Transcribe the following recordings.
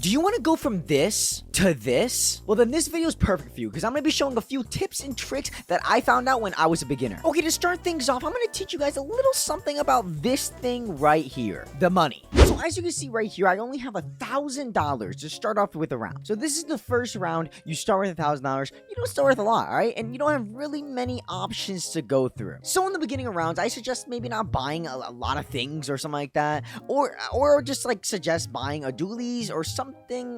Do you want to go from this to this? Well, then this video is perfect for you because I'm going to be showing a few tips and tricks that I found out when I was a beginner. Okay, to start things off, I'm going to teach you guys a little something about this thing right here, the money. So as you can see right here, I only have $1,000 to start off with a round. So this is the first round. You start with $1,000. You don't start with a lot, all right? And you don't have really many options to go through. So in the beginning of rounds, I suggest maybe not buying a lot of things or something like that, or just like suggest buying a dualies or something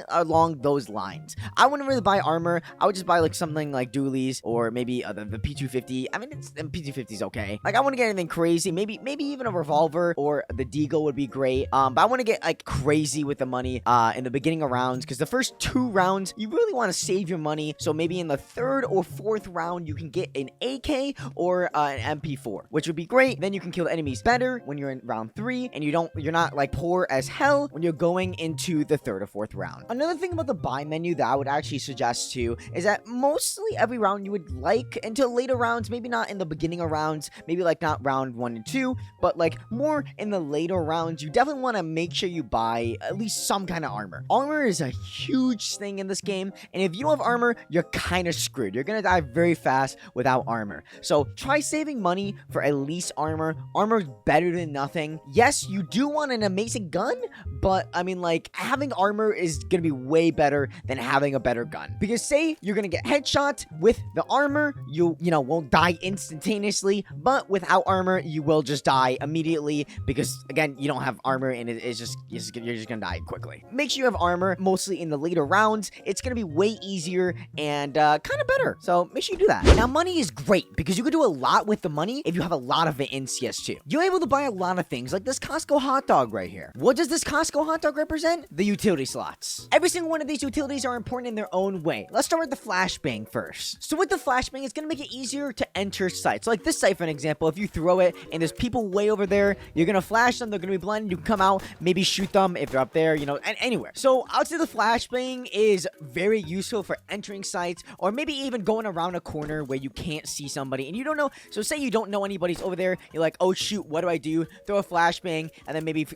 along those lines. I wouldn't really buy armor. I would just buy like something like dualies or maybe the P250. I mean, P250 is okay. Like I wouldn't get anything crazy. Maybe even a revolver or the deagle would be great. But I want to get like crazy with the money in the beginning of rounds because the first 2 rounds you really want to save your money. So maybe in the 3rd or 4th round you can get an AK or an MP4, which would be great. Then you can kill enemies better when you're in round 3, and you're not like poor as hell when you're going into the 3rd or 4th round. Another thing about the buy menu that I would actually suggest too is that mostly every round you would like until later rounds, maybe not in the beginning of rounds, maybe like not round 1 and 2, but like more in the later rounds, you definitely want to make sure you buy at least some kind of armor. Armor is a huge thing in this game, and if you don't have armor, you're kind of screwed. You're gonna die very fast without armor. So try saving money for at least armor. Armor is better than nothing. Yes, you do want an amazing gun, but I mean, like, having armor is gonna be way better than having a better gun. Because say you're gonna get headshot with the armor, you won't die instantaneously, but without armor, you will just die immediately because again, you don't have armor and you're just gonna die quickly. Make sure you have armor mostly in the later rounds. It's gonna be way easier and kind of better. So make sure you do that. Now, money is great because you can do a lot with the money if you have a lot of it in CS2. You're able to buy a lot of things like this Costco hot dog right here. What does this Costco hot dog represent? The utility slots. Every single one of these utilities are important in their own way. Let's start with the flashbang first. So with the flashbang, it's gonna make it easier to enter sites. So like this site, for an example, if you throw it and there's people way over there, you're gonna flash them, they're gonna be blinded, you can come out, maybe shoot them if they're up there, and anywhere. So I would say the flashbang is very useful for entering sites, or maybe even going around a corner where you can't see somebody and you don't know. So say you don't know anybody's over there, you're like, oh shoot, what do I do? Throw a flashbang and then maybe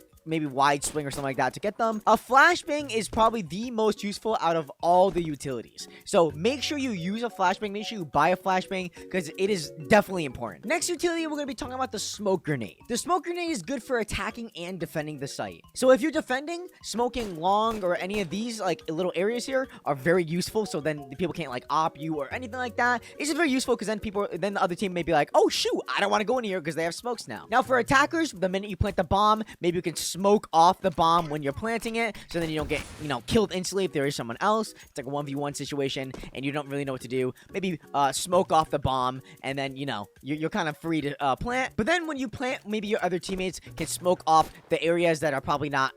wide swing or something like that to get them. A flashbang is probably the most useful out of all the utilities. So make sure you use a flashbang. Make sure you buy a flashbang because it is definitely important. Next utility, we're going to be talking about the smoke grenade. The smoke grenade is good for attacking and defending the site. So if you're defending, smoking long or any of these like little areas here are very useful. So then the people can't like op you or anything like that. It's just very useful because then the other team may be like, oh shoot, I don't want to go in here because they have smokes now. Now for attackers, the minute you plant the bomb, maybe you can smoke off the bomb when you're planting it, so then you don't get killed instantly if there is someone else. It's like a 1v1 situation and you don't really know what to do. Maybe smoke off the bomb and then you're kind of free to plant. But then when you plant, maybe your other teammates can smoke off the areas that are probably not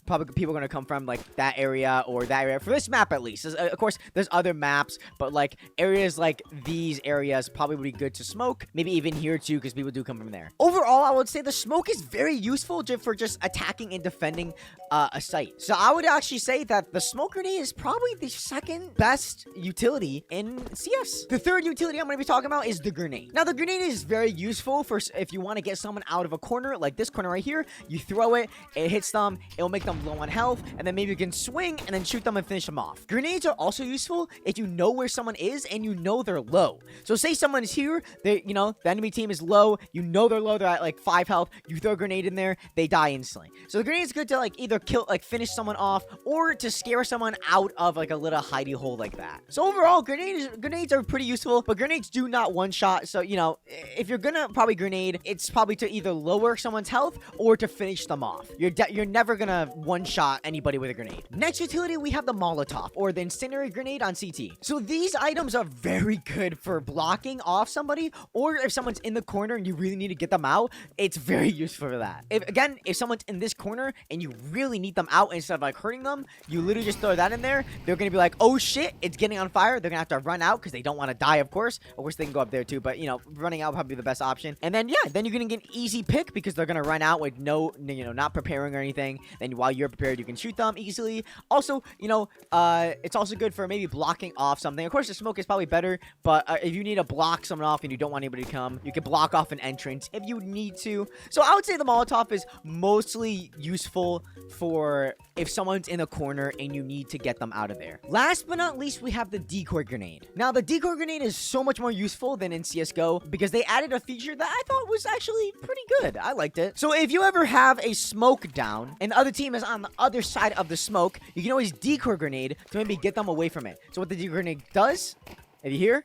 probably people are gonna come from, like that area or that area for this map at least. Of course there's other maps, but like areas like these areas probably would be good to smoke. Maybe even here too, because people do come from there. Overall, I would say the smoke is very useful for just attacking and defending a site. So I would actually say that the smoke grenade is probably the 2nd best utility in CS. The 3rd utility I'm going to be talking about is the grenade. Now the grenade is very useful for if you want to get someone out of a corner, like this corner right here. You throw it, it hits them, it will make them low on health, and then maybe you can swing and then shoot them and finish them off. Grenades are also useful if you know where someone is and you know they're low. So say someone is here, the enemy team is low, they're low, they're at like 5 health, you throw a grenade in there, they die instantly. So the grenade is good to like either finish someone off or to scare someone out of like a little hidey hole like that. So overall, grenades are pretty useful, but grenades do not one shot. So if you're gonna probably grenade, it's probably to either lower someone's health or to finish them off. You're never gonna one shot anybody with a grenade. Next utility, we have the Molotov or the incendiary grenade on CT. So these items are very good for blocking off somebody, or if someone's in the corner and you really need to get them out, it's very useful for that. If someone's in this corner and you really need them out instead of like hurting them, you literally just throw that in there. They're gonna be like, oh shit, it's getting on fire. They're gonna have to run out because they don't want to die, of course. Of course they can go up there too, but running out would probably be the best option. And then then you're gonna get an easy pick because they're gonna run out with not preparing or anything. Then while you're prepared, you can shoot them easily. Also, it's also good for maybe blocking off something. Of course the smoke is probably better, but if you need to block someone off and you don't want anybody to come, you can block off an entrance if you need to. So I would say the Molotov is mostly really useful for if someone's in a corner and you need to get them out of there. Last but not least, we have the decoy grenade. Now, the decoy grenade is so much more useful than in CSGO because they added a feature that I thought was actually pretty good. I liked it. So if you ever have a smoke down and the other team is on the other side of the smoke, you can always decoy grenade to maybe get them away from it. So what the decoy grenade does, if you hear,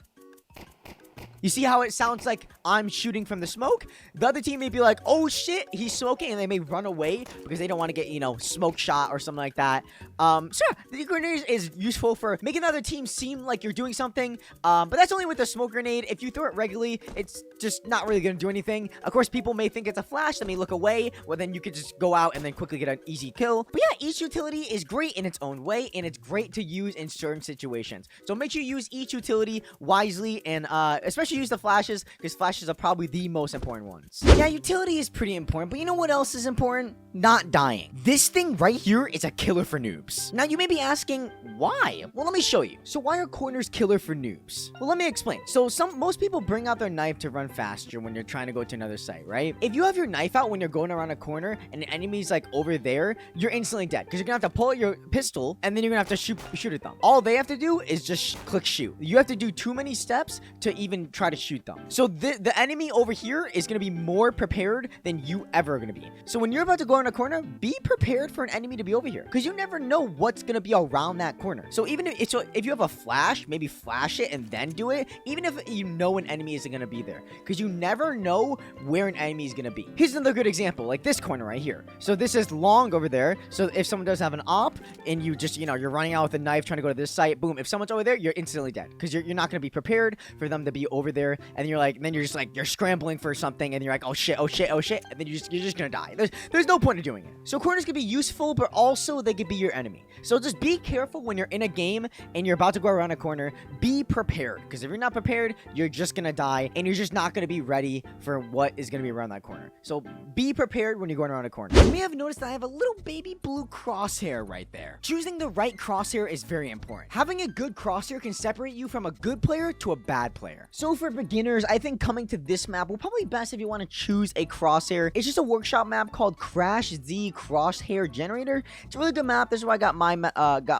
you see how it sounds like I'm shooting from the smoke? The other team may be like, oh shit, he's smoking, and they may run away because they don't want to get, smoke shot or something like that. So yeah, the grenade is useful for making the other team seem like you're doing something, but that's only with the smoke grenade. If you throw it regularly, it's just not really going to do anything. Of course, people may think it's a flash, they may look away, well then you could just go out and then quickly get an easy kill. But yeah, each utility is great in its own way, and it's great to use in certain situations. So make sure you use each utility wisely, and especially use the flashes, because flashes are probably the most important ones. Yeah, utility is pretty important, but you know what else is important? Not dying. This thing right here is a killer for noobs. Now, you may be asking, why? Well, let me show you. So why are corners killer for noobs? Well, let me explain. So most people bring out their knife to run faster when you're trying to go to another site, right? If you have your knife out when you're going around a corner and the enemy's like over there, you're instantly dead because you're gonna have to pull out your pistol and then you're gonna have to shoot at them. All they have to do is just click shoot. You have to do too many steps to even try to shoot them. So the enemy over here is going to be more prepared than you ever are going to be. So when you're about to go in a corner, be prepared for an enemy to be over here because you never know what's going to be around that corner. So even if you have a flash, maybe flash it and then do it, even if you know an enemy isn't going to be there, because you never know where an enemy is going to be. Here's another good example, like this corner right here. So this is long over there. So if someone does have an op and you just, you're running out with a knife trying to go to this site, boom, if someone's over there, you're instantly dead because you're not going to be prepared for them to be over there. And you're scrambling for something and you're like, oh shit, and then you're just gonna die. There's no point in doing it. So corners can be useful, but also they could be your enemy. So just be careful when you're in a game and you're about to go around a corner. Be prepared, because if you're not prepared, you're just gonna die and you're just not gonna be ready for what is gonna be around that corner. So be prepared when you're going around a corner. You may have noticed that I have a little baby blue crosshair right there. Choosing the right crosshair is very important. Having a good crosshair can separate you from a good player to a bad player. So for beginners, I think coming to this map will probably be best if you want to choose a crosshair. It's just a workshop map called Crash Z Crosshair Generator. It's a really good map. This is why I got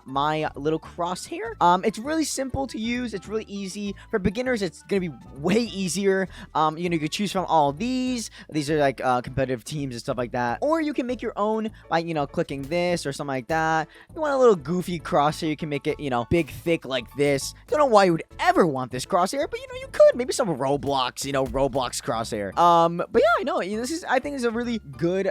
my little crosshair. It's really simple to use. It's really easy. For beginners, it's gonna be way easier. You could choose from all these. These are like competitive teams and stuff like that. Or you can make your own by clicking this or something like that. You want a little goofy crosshair, you can make it big, thick like this. Don't know why you would ever want this crosshair, but you could. Maybe some Roblox, Roblox crosshair. But yeah, I know I think is a really good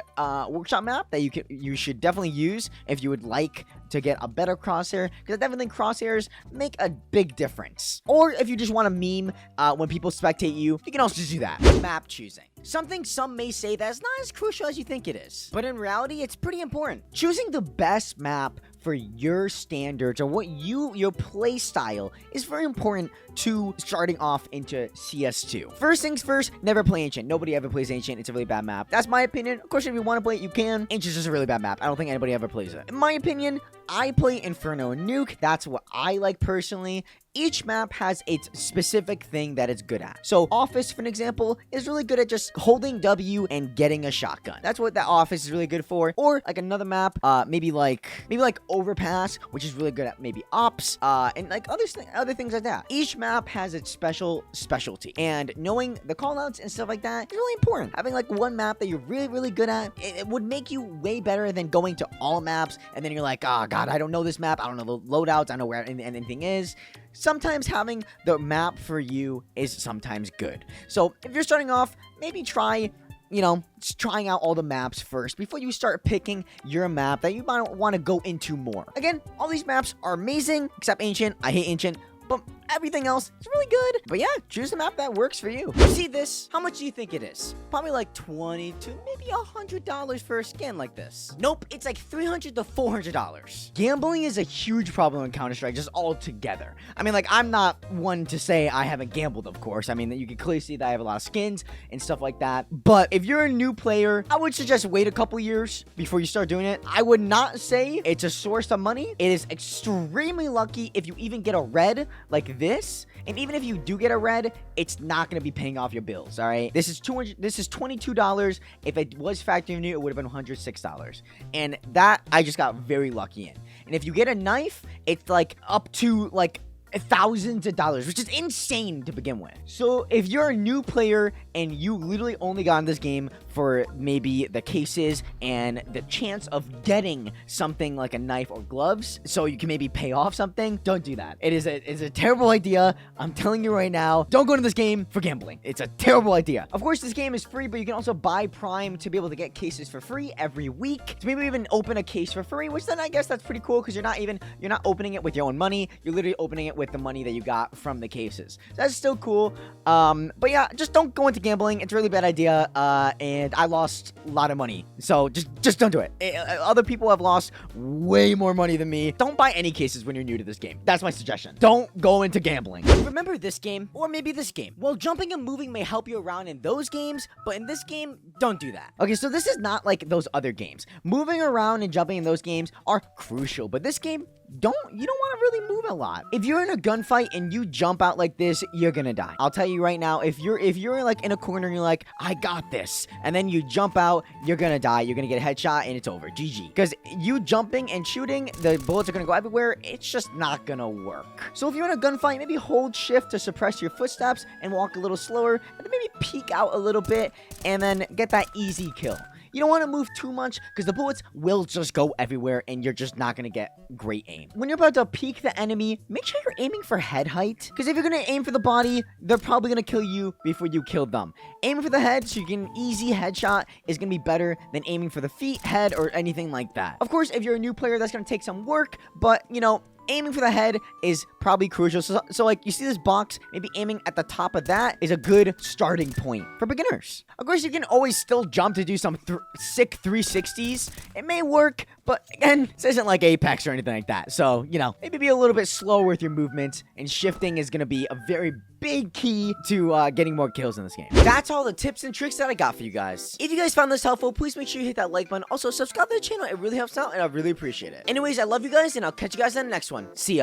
workshop map that you should definitely use if you would like to get a better crosshair, because I definitely think crosshairs make a big difference. Or if you just want to meme when people spectate you can also just do that. Map choosing. Something some may say that is not as crucial as you think it is, but in reality, it's pretty important. Choosing the best map for your standards or what your play style is very important to starting off into CS2. First things first, never play Ancient. Nobody ever plays Ancient. It's a really bad map. That's my opinion. Of course, if you want to play it, you can. Ancient's just a really bad map. I don't think anybody ever plays it. In my opinion, I play Inferno and Nuke. That's what I like personally. Each map has its specific thing that it's good at. So Office, for an example, is really good at just holding W and getting a shotgun. That's what that Office is really good for. Or like another map, maybe like Overpass, which is really good at maybe Ops, and like other things like that. Each map has its specialty, and knowing the callouts and stuff like that is really important. Having like one map that you're really good at, it would make you way better than going to all maps and then you're like, oh god, I don't know this map, I don't know the loadouts, I don't know where anything is. Sometimes having the map for you is sometimes good. So if you're starting off, maybe try just trying out all the maps first before you start picking your map that you might want to go into more. Again, all these maps are amazing, except Ancient. I hate Ancient, but everything else is really good. But yeah, choose a map that works for you. You see this? How much do you think it is? Probably like $20 to maybe $100 for a skin like this. Nope, it's like $300 to $400. Gambling is a huge problem in Counter-Strike, just altogether. I mean, like, I'm not one to say I haven't gambled, of course. I mean, you can clearly see that I have a lot of skins and stuff like that. But if you're a new player, I would suggest wait a couple years before you start doing it. I would not say it's a source of money. It is extremely lucky if you even get a red like this, and even if you do get a red, it's not going to be paying off your bills, all right? This is $22. If it was factory new, it would have been $106. And that I just got very lucky in. And if you get a knife, it's like up to like thousands of dollars, which is insane to begin with. So if you're a new player and you literally only got in this game for maybe the cases and the chance of getting something like a knife or gloves so you can maybe pay off something, don't do that. It's a terrible idea. I'm telling you right now, don't go into this game for gambling. It's a terrible idea. Of course, this game is free, but you can also buy Prime to be able to get cases for free every week. So maybe even open a case for free, which then I guess that's pretty cool because you're not opening it with your own money. You're literally opening it with the money that you got from the cases. So that's still cool. But yeah, just don't go into gambling. It's a really bad idea. And I lost a lot of money. So just don't do it. Other people have lost way more money than me. Don't buy any cases when you're new to this game. That's my suggestion. Don't go into gambling. Remember this game? Or maybe this game. Well, jumping and moving may help you around in those games, but in this game, don't do that. Okay, so this is not like those other games. Moving around and jumping in those games are crucial, but this game, you don't want to really move a lot. If you're in a gunfight and you jump out like this, you're gonna die. I'll tell you right now, if you're like in a corner and you're like, I got this, and then you jump out, you're gonna die. You're gonna get a headshot and it's over. GG. Because you jumping and shooting, the bullets are gonna go everywhere. It's just not gonna work. So if you're in a gunfight, maybe hold shift to suppress your footsteps and walk a little slower, and then maybe peek out a little bit and then get that easy kill. You don't want to move too much because the bullets will just go everywhere and you're just not going to get great aim. When you're about to peek the enemy, make sure you're aiming for head height, because if you're going to aim for the body, they're probably going to kill you before you kill them. Aiming for the head so you get an easy headshot is going to be better than aiming for the feet, head, or anything like that. Of course, if you're a new player, that's going to take some work, but you know, aiming for the head is probably crucial. So like, you see this box, maybe aiming at the top of that is a good starting point for beginners. Of course, you can always still jump to do some sick 360s. It may work, but again, this isn't like Apex or anything like that. So, you know, maybe be a little bit slower with your movement, and shifting is going to be a very big key to getting more kills in this game. That's all the tips and tricks that I got for you guys. If you guys found this helpful, please make sure you hit that like button. Also, subscribe to the channel. It really helps out, and I really appreciate it. Anyways, I love you guys, and I'll catch you guys in the next one. See ya.